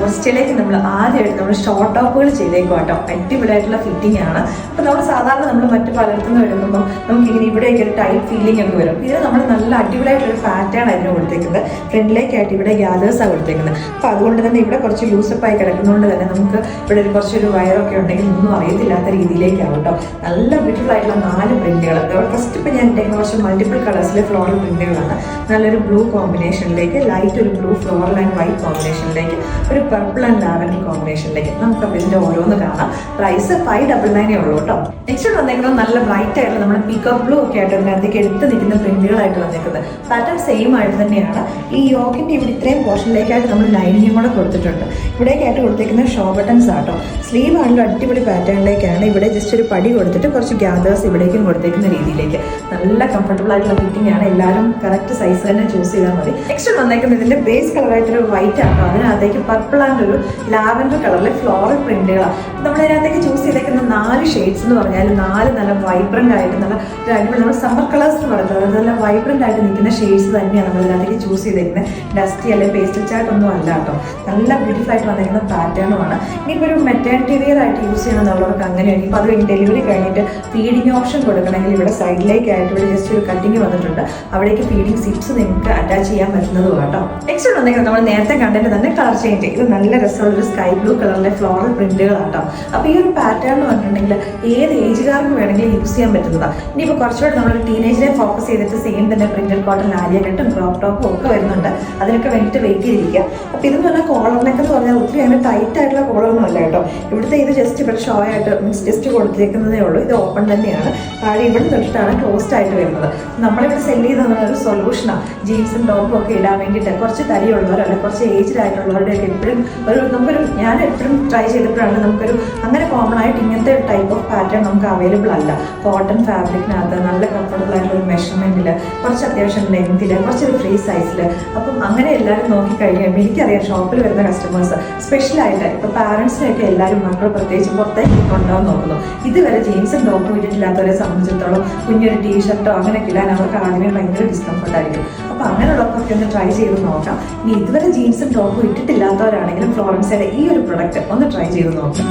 ഫസ്റ്റിലേക്ക് നമ്മൾ ആദ്യമായിട്ട് നമ്മൾ ഷോർട്ട് ടോപ്പുകൾ ചെയ്തേക്കും കേട്ടോ. അടിപൊളിയായിട്ടുള്ള ഫിറ്റിംഗ് ആണ്. അപ്പോൾ നമ്മൾ സാധാരണ നമ്മൾ മറ്റു പലയിടത്തും നിന്ന് എടുക്കുമ്പോൾ നമുക്കിങ്ങനെ ഇവിടെയൊക്കെ ഒരു ടൈറ്റ് ഫീലിംഗ് ഒക്കെ വരും. ഇതിന് നമ്മൾ നല്ല അടിപൊളിയായിട്ടൊരു പാറ്റേൺ അതിന് കൊടുത്തേക്കുന്നത്. ഫ്രണ്ടിലേക്കായിട്ട് ഇവിടെ ഗ്യാദേഴ്സാണ് കൊടുത്തേക്കുന്നത്. അപ്പോൾ അതുകൊണ്ട് തന്നെ ഇവിടെ കുറച്ച് ലൂസപ്പായി കിടക്കുന്നതുകൊണ്ട് തന്നെ നമുക്ക് ഇവിടെ ഒരു കുറച്ചൊരു വയറൊക്കെ ഉണ്ടെങ്കിൽ ഒന്നും അറിയത്തില്ലാത്ത രീതിയിലേക്കാവും കേട്ടോ. നല്ല ബ്യൂട്ടിഫുൾ ആയിട്ടുള്ള 4 പ്രിന്റുകൾ. ഫസ്റ്റ് ഇപ്പോൾ ഞാൻ ഇട്ടേക്കുന്ന കുറച്ച് മൾട്ടിപ്പിൾ കളേഴ്സിലെ ഫ്ലോറൽ പ്രിന്റുകളാണ്. നല്ലൊരു ബ്ലൂ കോമ്പിനേഷനിലേക്ക്, ലൈറ്റ് ഒരു ബ്ലൂ ഫ്ലോറൽ ആൻഡ് വൈറ്റ് കോമ്പിനേഷനിലേക്ക്, ഒരു പർപ്പിൾ ആൻഡ് ലാവൻഡർ കോമ്പിനേഷനിലേക്ക്. നമുക്കപ്പോൾ ഇതിൻ്റെ ഓരോന്ന് കാണാം. പ്രൈസ് 599 ഉള്ളൂ കേട്ടോ. നെക്സ്റ്റ് വന്നേക്കുന്നത് നല്ല ബ്രൈറ്റ് ആയിട്ടുള്ള നമ്മുടെ പീക്കോക്ക് ബ്ലൂ ഒക്കെ ആയിട്ട് അതിനകത്തേക്ക് എടുത്ത് നിൽക്കുന്ന പ്രിന്റുകളായിട്ട് വന്നേക്കുന്നത്. പാറ്റേൺ സെയിം ആയിട്ട് തന്നെയാണ്. ഈ യോക്കിൻ്റെ ഇവിടെ ഇത്രയും പോർഷനിലേക്കായിട്ട് നമ്മൾ ലൈനിങ്ങും കൂടെ കൊടുത്തിട്ടുണ്ട്. ഇവിടേക്കായിട്ട് കൊടുത്തേക്കുന്നത് ഷോ ബട്ടൺസ് ആട്ടോ. സ്ലീവ് ആണല്ലോ അടിപൊളി പാറ്റേണിലേക്കാണ്. ഇവിടെ ജസ്റ്റ് ഒരു പടി കൊടുത്തിട്ട് കുറച്ച് ഗ്യാദേഴ്സ് ഇവിടേക്കും കൊടുത്തേക്കുന്ന രീതിയിലേക്ക്. നല്ല കംഫർട്ടബിൾ ആയിട്ടുള്ള ഫിറ്റിംഗ് ആണ്. എല്ലാവരും കറക്റ്റ് സൈസ് തന്നെ ചൂസ് ചെയ്താൽ മതി. നെക്സ്റ്റ് വന്നേക്കുന്നത് ഇതിൻ്റെ ബേസ് കളറായിട്ടൊരു വൈറ്റ് ആട്ടോ. അതിനകത്തേക്ക് പർപ്പിൾ ആൻഡ് ഒരു ലാവൻഡർ കളറിലെ ഫ്ലോറൽ പ്രിന്റുകളാണ്. നമ്മളതിനകത്തേക്ക് ചൂസ് ചെയ്തേക്കുന്ന 4 ഷെയ്ഡ്സ് എന്ന് പറഞ്ഞാൽ 4 നല്ല വൈബ്രന്റ് ആയിട്ട് നല്ല ഒരു അടിപൊളി നമ്മൾ സമ്മർ കളേഴ്സ് എന്ന് പറയുന്നത് നല്ല വൈബ്രന്റ് ആയിട്ട് നിൽക്കുന്ന ഷെയ്ഡ്സ് തന്നെയാണ് നമ്മൾ ഇതിനകത്തേക്ക് ചൂസ് ചെയ്തേക്കുന്നത്. ഡസ്റ്റി അല്ലെങ്കിൽ പേസ്റ്റൽ ചാർട്ട് ഒന്നും അല്ല കേട്ടോ. നല്ല ബ്യൂട്ടിഫുൾ ആയിട്ട് വന്നിരിക്കുന്ന പാറ്റേണുമാണ്. ഇനിയിപ്പോൾ ഒരു മെറ്റേണിറ്റി വെയർ ആയിട്ട് യൂസ് ചെയ്യണമെന്നുള്ളവർക്ക് അങ്ങനെയാണ്. ഇപ്പോൾ അത് കഴിഞ്ഞ് ഡെലിവറി കഴിഞ്ഞിട്ട് ഫീഡിങ് ഓപ്ഷൻ കൊടുക്കണമെങ്കിൽ ഇവിടെ സൈഡിലേക്കായിട്ട് ഇവിടെ ജസ്റ്റ് ഒരു കട്ടിങ് വന്നിട്ടുണ്ട്. അവിടേക്ക് ഫീഡിങ് സിപ്സ് നിങ്ങൾക്ക് അറ്റാച്ച് ചെയ്യാൻ പറ്റുന്നതും കേട്ടോ. നെക്സ്റ്റ് വന്നെങ്കിൽ നമ്മൾ നേരത്തെ കണ്ടിട്ട് തന്നെ കളർ ചേഞ്ച്. ഇത് നല്ല രസമുള്ളൊരു സ്കൈ ബ്ലൂ കളറിലെ ഫ്ലോറൽ പ്രിന്റുകളാട്ടോ. അപ്പോൾ ഈ ഒരു പാറ്റേൺ എന്ന് പറഞ്ഞിട്ടുണ്ടെങ്കിൽ ഏത് ഏജുകാർക്ക് വേണമെങ്കിലും യൂസ് ചെയ്യാൻ പറ്റുന്നതാണ്. ഇനിയിപ്പോൾ കുറച്ചുകൂടെ നമ്മൾ ടീനേജിനെ ഫോക്കസ് ചെയ്തിട്ട് സെയിം തന്നെ പ്രിന്റഡ് കോട്ടൺ ആലിയ കട്ടും ക്രോപ്പ് ടോപ്പും ഒക്കെ വരുന്നുണ്ട്. അതിനൊക്കെ വേണ്ടിയിട്ട് വെയിറ്റ് ചെയ്തിരിക്കുക. അപ്പോൾ ഇതെന്ന് പറഞ്ഞാൽ കോളറിനൊക്കെ എന്ന് പറഞ്ഞാൽ ഒത്തിരി അങ്ങനെ ടൈറ്റ് ആയിട്ടുള്ള കോളറൊന്നും അല്ല കേട്ടോ. ഇവിടുത്തെ ഇത് ജസ്റ്റ് ഇവിടെ ഷോ ആയിട്ട് മീൻസ് ജസ്റ്റ് കൊടുത്തേക്കുന്നതേ ഉള്ളൂ. ഇത് ഓപ്പൺ തന്നെയാണ്. താഴെ ഇവിടെ തൊട്ടിട്ടാണ് ക്ലോസ്ഡ് ആയിട്ട് വരുന്നത്. നമ്മളിവിടെ സെല് ചെയ്തെന്ന് ഒരു സൊല്യൂഷനാണ്. ജീൻസും ടോപ്പും ഒക്കെ ഇടാൻ വേണ്ടിയിട്ട് കുറച്ച് തടിയുള്ളവർ അല്ലെങ്കിൽ കുറച്ച് ഏജ്ഡ് ആയിട്ടുള്ളവരുടെയൊക്കെ എപ്പോഴും നമുക്കൊരു ഞാൻ എപ്പോഴും ട്രൈ ചെയ്തപ്പോഴാണ് നമുക്കൊരു അങ്ങനെ കോമൺ ആയിട്ട് ഇങ്ങനത്തെ ടൈപ്പ് ഓഫ് പാറ്റേൺ നമുക്ക് അവൈലബിൾ അല്ല. കോട്ടൺ ഫാബ്രിക്കിനകത്ത് നല്ല കംഫർട്ടബിൾ ആയിട്ടുള്ള ഒരു മെഷർമെൻറ്റിൽ കുറച്ച് അത്യാവശ്യം ലെങ്തിൽ കുറച്ചൊരു ഫ്രീ സൈസിൽ. അപ്പം അങ്ങനെ എല്ലാവരും നോക്കിക്കഴിഞ്ഞാൽ എനിക്കറിയാം ഷോപ്പിൽ വരുന്ന കസ്റ്റമേഴ്സ് സ്പെഷ്യലായിട്ട് ഇപ്പോൾ പാരൻസിനെയൊക്കെ എല്ലാവരും മക്കൾ പ്രത്യേകിച്ച് പുറത്തേക്ക് കൊണ്ടുപോകാൻ നോക്കുന്നു. ഇതുവരെ ജീൻസും ടോപ്പും ഇട്ടിട്ടില്ലാത്തവരെ സംബന്ധിച്ചിടത്തോളം കുഞ്ഞൊരു ടീഷർട്ടോ അങ്ങനെയൊക്കെ ഇടാൻ അവർക്ക് ആദ്യമേ ഭയങ്കര ഡിസ്കംഫർട്ട് ആയിരിക്കും. അപ്പോൾ അങ്ങനെയുള്ളവർക്കൊക്കെ ഒന്ന് ട്രൈ ചെയ്ത് നോക്കാം. ഇനി ഇതുവരെ ജീൻസും ടോപ്പും ഇട്ടിട്ടില്ലാത്തവരാണെങ്കിലും ഫ്ലോറൻസിയുടെ ഈ ഒരു പ്രൊഡക്റ്റ് ഒന്ന് ട്രൈ ചെയ്ത് നോക്കാം.